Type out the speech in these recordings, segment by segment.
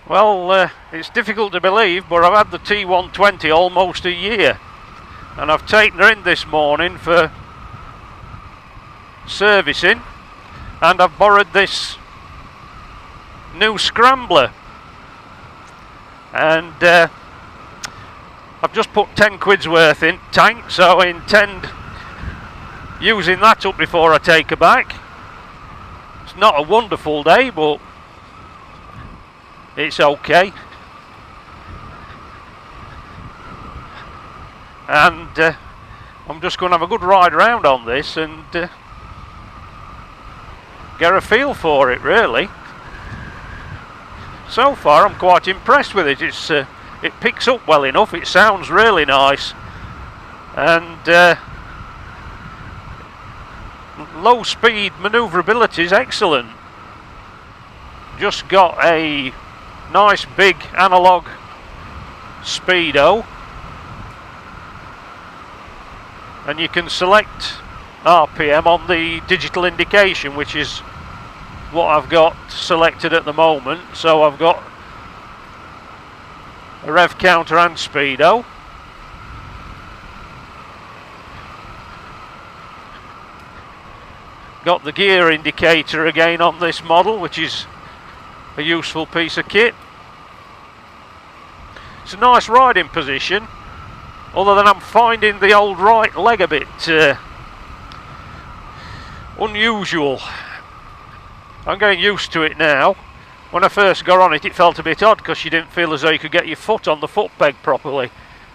Well, it's difficult to believe, but I've had the T120 almost a year, and I've taken her in this morning for servicing, and I've borrowed this new Scrambler, and I've just put 10 quid's worth in tank, so I intend using that up before I take her back. It's not a wonderful day, but it's okay. And I'm just going to have a good ride around on this and get a feel for it, really. So far I'm quite impressed with it. It picks up well enough, it sounds really nice, and low speed manoeuvrability is excellent. Just got a nice big analog speedo, and you can select RPM on the digital indication, which is what I've got selected at the moment. So I've got a rev counter and speedo. Got the gear indicator again on this model, which is a useful piece of kit. It's a nice riding position, other than I'm finding the old right leg a bit unusual. I'm getting used to it now. When I first got on it, it felt a bit odd because you didn't feel as though you could get your foot on the foot peg properly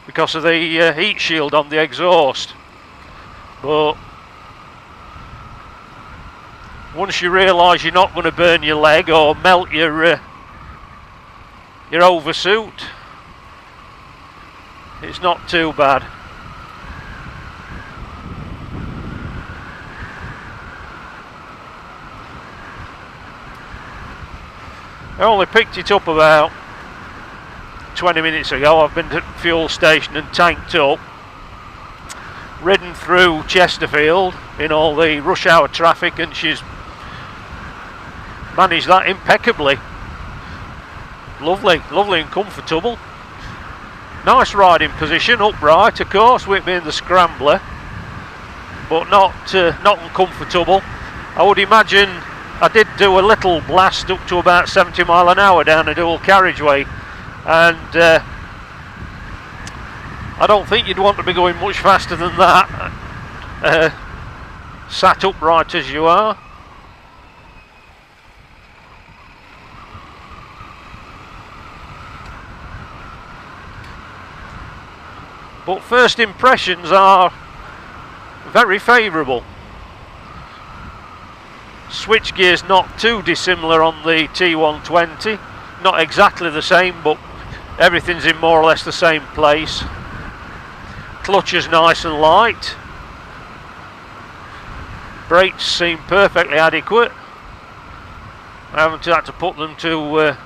because of the heat shield on the exhaust. But once you realise you're not going to burn your leg or melt your oversuit, it's not too bad. I only picked it up about 20 minutes ago. I've been to the fuel station and tanked up, ridden through Chesterfield in all the rush hour traffic, and she's managed that impeccably. Lovely, lovely and comfortable. Nice riding position, upright of course, with me in the Scrambler, but not uncomfortable. I would imagine I did do a little blast up to about 70 mile an hour down a dual carriageway, and I don't think you'd want to be going much faster than that, sat upright as you are. But first impressions are very favourable. Switchgear's not too dissimilar on the T120, not exactly the same, but everything's in more or less the same place. Clutch is nice and light. Brakes seem perfectly adequate. I haven't had to put them to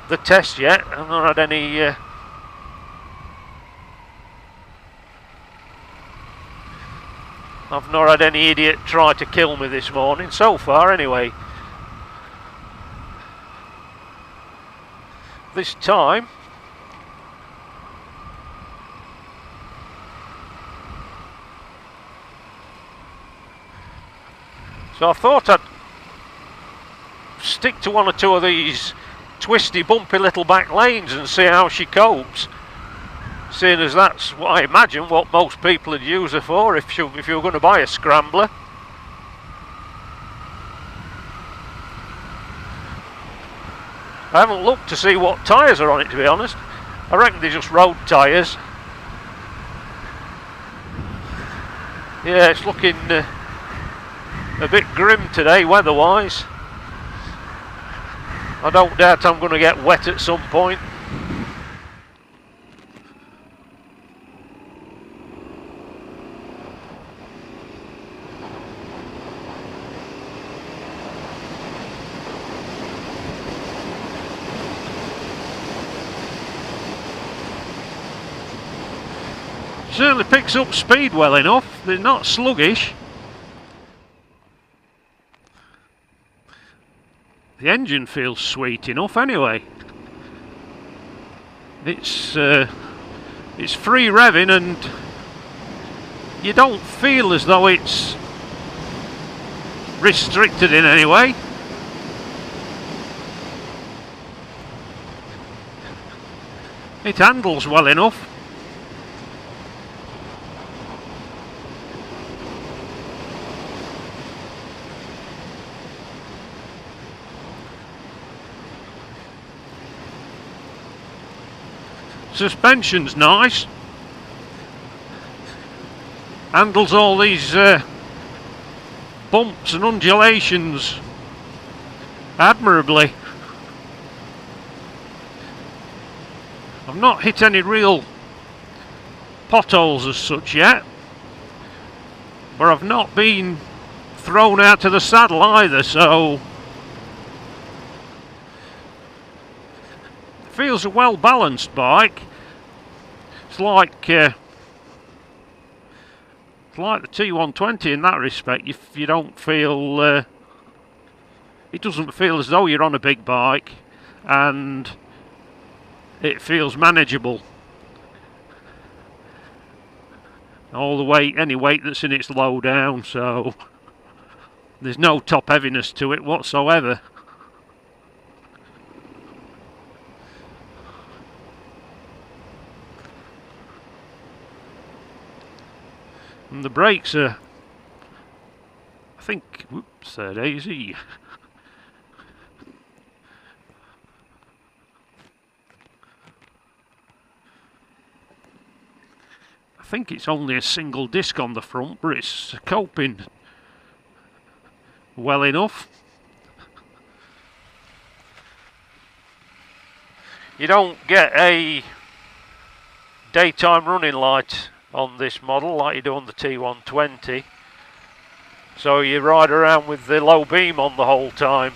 the test yet. I've not had any I've not had any idiot try to kill me this morning, so far anyway. This time so I thought I'd stick to one or two of these twisty, bumpy little back lanes and see how she copes, seeing as that's what I imagine what most people would use her for if you were going to buy a Scrambler. I haven't looked to see what tyres are on it, to be honest. I reckon they're just road tyres. Yeah, it's looking a bit grim today weather-wise. I don't doubt I'm going to get wet at some point. Certainly picks up speed well enough. They're not sluggish. The engine feels sweet enough anyway. It's free revving and you don't feel as though it's restricted in any way. It handles well enough. Suspension's nice. Handles all these bumps and undulations admirably. I've not hit any real potholes as such yet, but I've not been thrown out to the saddle either, so it feels a well balanced bike. It's like the T120 in that respect. You don't feel it doesn't feel as though you're on a big bike, and it feels manageable. All the weight, any weight that's in it's low down, so there's no top heaviness to it whatsoever. And the brakes are, I think, whoops, they're easy. I think it's only a single disc on the front, but it's coping well enough. You don't get a daytime running light on this model like you do on the T120, so you ride around with the low beam on the whole time.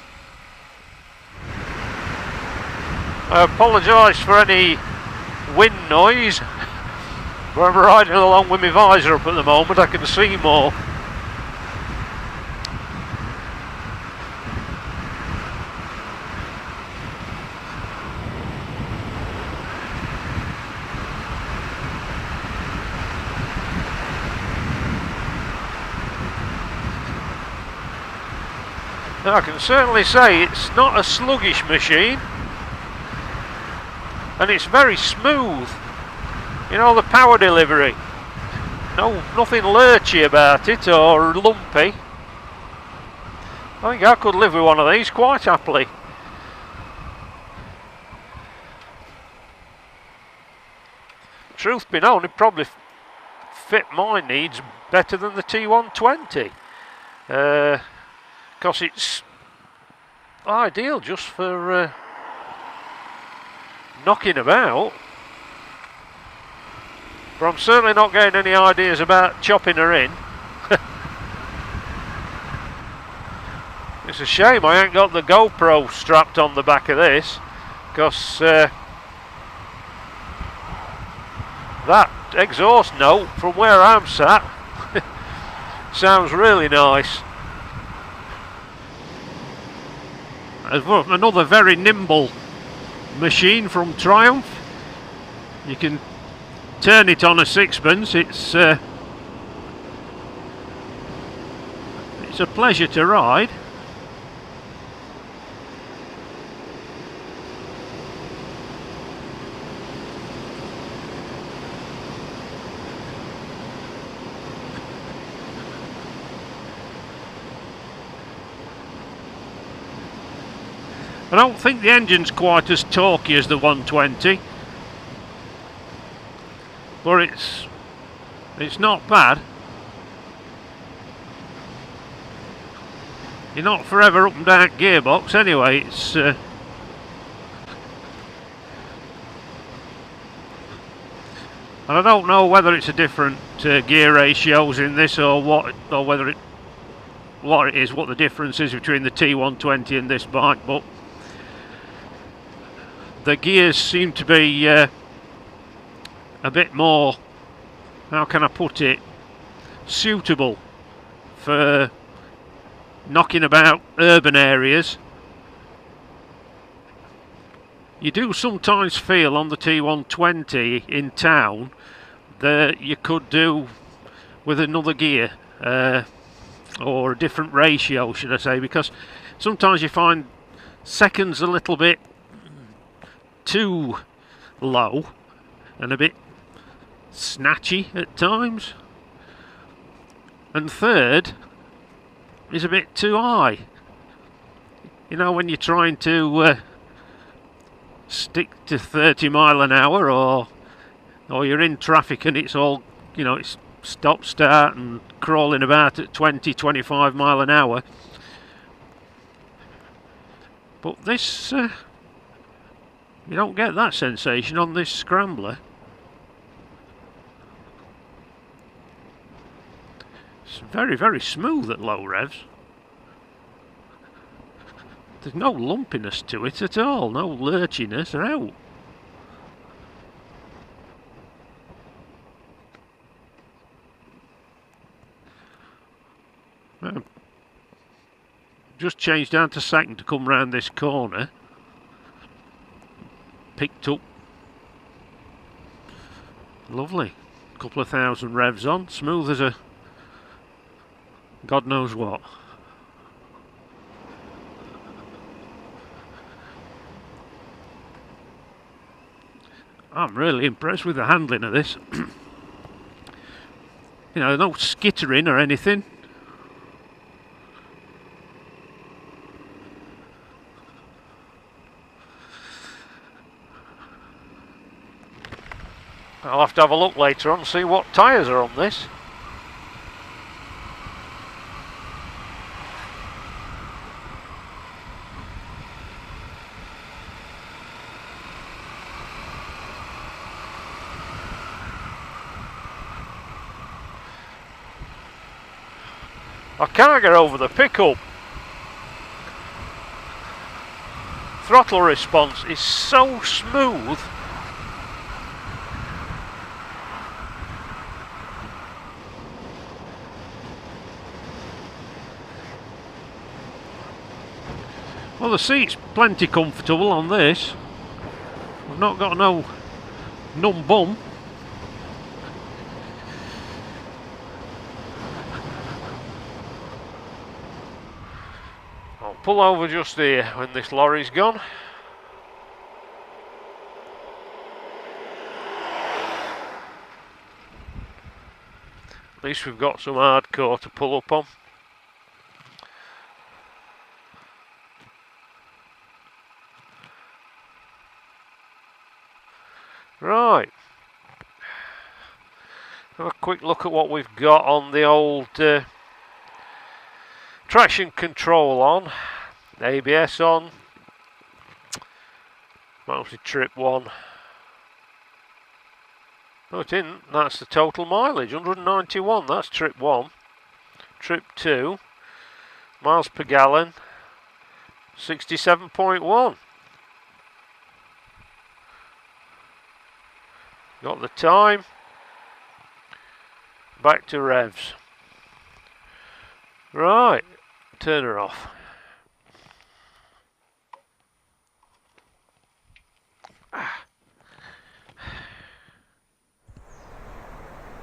I apologise for any wind noise, but I'm riding along with my visor up at the moment. I can see more. Now, I can certainly say it's not a sluggish machine, and it's very smooth. You know, the power delivery, nothing lurchy about it or lumpy. I think I could live with one of these quite happily. Truth be known, it probably fit my needs better than the T120. Because it's ideal just for knocking about. But I'm certainly not getting any ideas about chopping her in. It's a shame I ain't got the GoPro strapped on the back of this, because that exhaust note from where I'm sat sounds really nice. Another very nimble machine from Triumph. You can turn it on a sixpence. It's a pleasure to ride. I don't think the engine's quite as torquey as the 120, but it's not bad. You're not forever up and down gearbox anyway. It's and I don't know whether it's a different gear ratios in this or what, or what the difference is between the T120 and this bike, but the gears seem to be a bit more, how can I put it, suitable for knocking about urban areas You do sometimes feel on the T120 in town that you could do with another gear, or a different ratio, should I say, because sometimes you find seconds a little bit too low and a bit snatchy at times, and third is a bit too high. You know, when you're trying to stick to 30 mile an hour, or you're in traffic and it's all, you know, it's stop start and crawling about at 20-25 mile an hour. But this you don't get that sensation on this Scrambler. It's very, very smooth at low revs. There's no lumpiness to it at all, no lurchiness or out. Just changed down to second to come round this corner. Picked up. Lovely. Couple of thousand revs on, smooth as a God knows what. I'm really impressed with the handling of this. You know, no skittering or anything. I'll have to have a look later on and see what tyres are on this. I can't get over the pickup. Throttle response is so smooth. Well, the seat's plenty comfortable on this. I've not got no numb bum. I'll pull over just here when this lorry's gone. At least we've got some hardcore to pull up on. Right, have a quick look at what we've got on the old traction control on, ABS on, mostly trip 1. No, it didn't, that's the total mileage, 191, that's trip 1. Trip 2, miles per gallon, 67.1. Got the time, back to revs. Right, turn her off.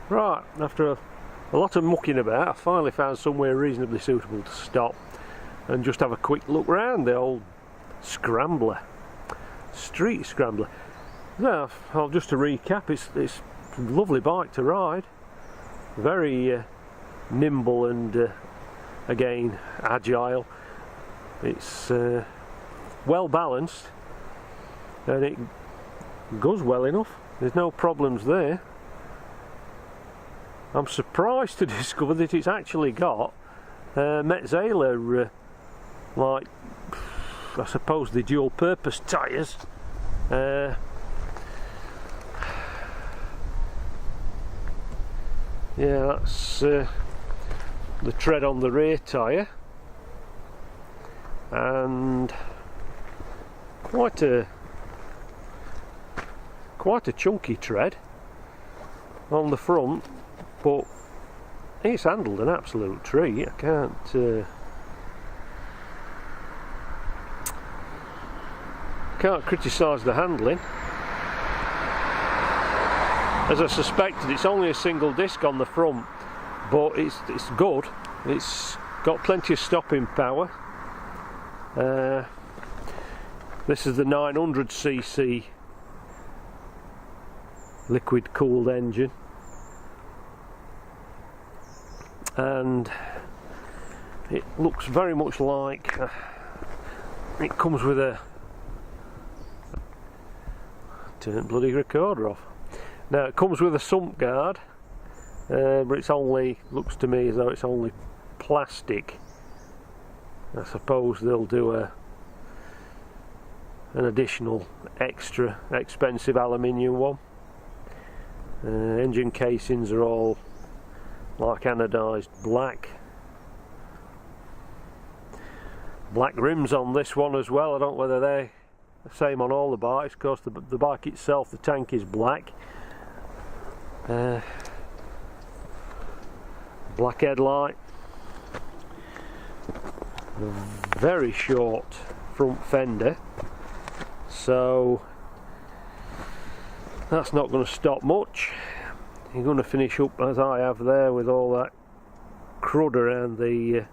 Right, after a lot of mucking about, I finally found somewhere reasonably suitable to stop and just have a quick look round the old Scrambler, Street Scrambler. Now, just to recap, it's a lovely bike to ride, very nimble and again agile. It's well balanced and it goes well enough, there's no problems there. I'm surprised to discover that it's actually got Metzeler, like I suppose the dual purpose tyres. Yeah, that's the tread on the rear tyre, and quite a chunky tread on the front, but it's handled an absolute treat. I can't Can't criticise the handling. As I suspected, it's only a single disc on the front, but it's good. It's got plenty of stopping power. This is the 900cc liquid cooled engine, and it looks very much like it comes with a turn bloody recorder off. Now it comes with a sump guard, but it's only, looks to me as though it's only plastic. I suppose they'll do an additional extra expensive aluminium one. Engine casings are all like anodised black. Black rims on this one as well. I don't know whether they're the same on all the bikes. Of course, the bike itself, the tank is black. Black headlight. A very short front fender. So that's not going to stop much. You're going to finish up as I have there with all that crud around the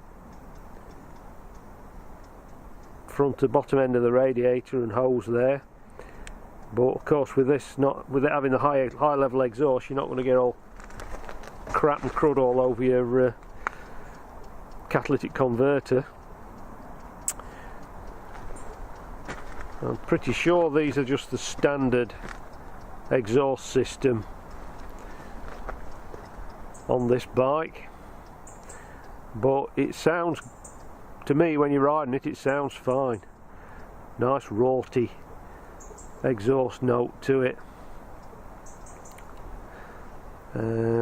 front and bottom end of the radiator and hose there. But of course, with this, with it having the high level exhaust, you're not going to get all crap and crud all over your catalytic converter. I'm pretty sure these are just the standard exhaust system on this bike, but it sounds, to me, when you're riding it, it sounds fine. Nice raughty exhaust note to it.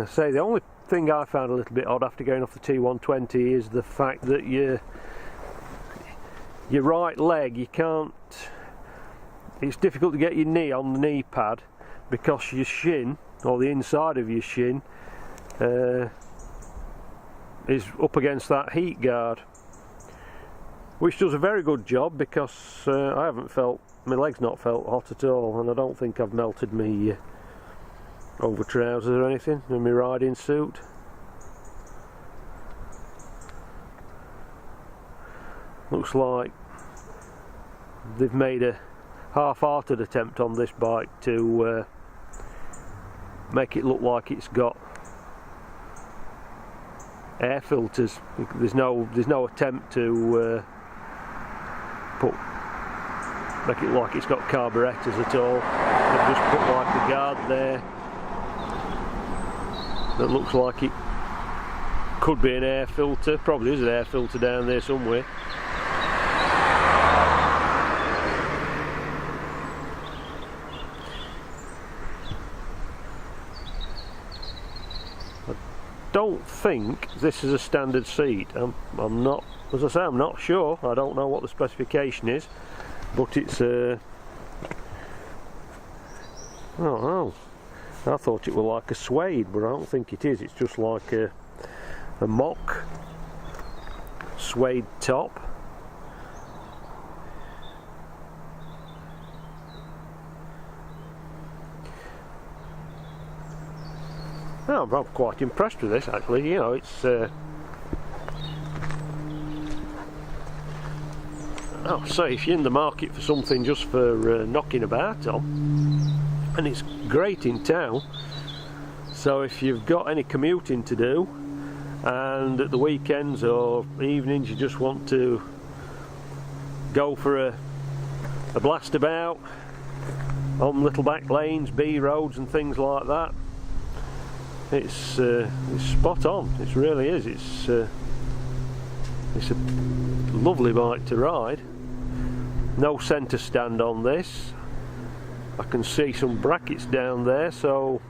Say the only thing I found a little bit odd after going off the T120 is the fact that your right leg, you can't, it's difficult to get your knee on the knee pad because your shin, or the inside of your shin, is up against that heat guard, which does a very good job because I haven't felt, my leg's not felt hot at all, and I don't think I've melted me over trousers or anything in my riding suit. Looks like they've made a half-hearted attempt on this bike to make it look like it's got air filters. There's no attempt to make it like it's got carburetors at all. They've just put like a guard there that looks like it could be an air filter. Probably is an air filter down there somewhere. Don't think this is a standard seat. I'm not, as I say, I'm not sure. I don't know what the specification is, but it's I don't know. I thought it was like a suede, but I don't think it is. It's just like a mock suede top. Oh, I'm quite impressed with this actually. You know, it's oh, so if you're in the market for something just for knocking about on, and it's great in town, so if you've got any commuting to do and at the weekends or evenings you just want to go for a blast about on little back lanes, B roads and things like that, it's spot on. It really is. It's a lovely bike to ride. No centre stand on this. I can see some brackets down there, so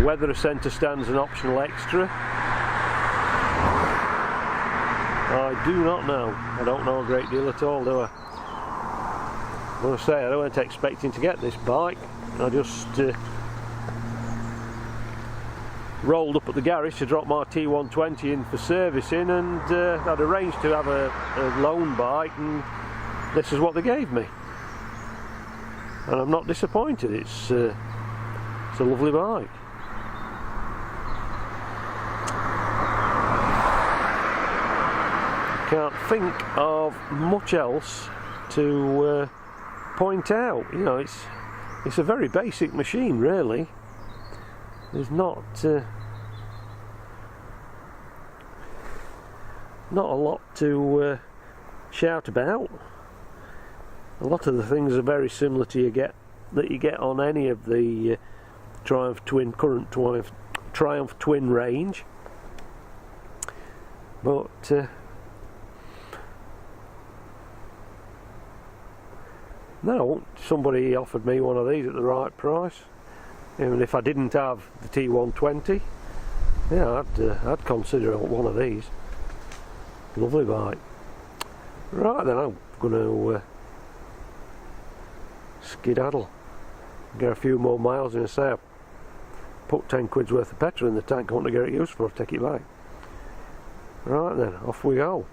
whether a centre stand's an optional extra, I do not know. I don't know a great deal at all, do I? I want to say I weren't expecting to get this bike. I just rolled up at the garage to drop my T120 in for servicing, and I'd arranged to have a loan bike, and this is what they gave me, and I'm not disappointed. It's a lovely bike. Can't think of much else to point out. You know, it's a very basic machine, really. There's not a lot to shout about. A lot of the things are very similar to that you get on any of the Triumph Twin range, but no, somebody offered me one of these at the right price. Even if I didn't have the T120, yeah, I'd consider one of these. Lovely bike. Right then, I'm going to skedaddle, get a few more miles in a say. I've put 10 quid's worth of petrol in the tank. I want to get it used for, take it back. Right then, off we go.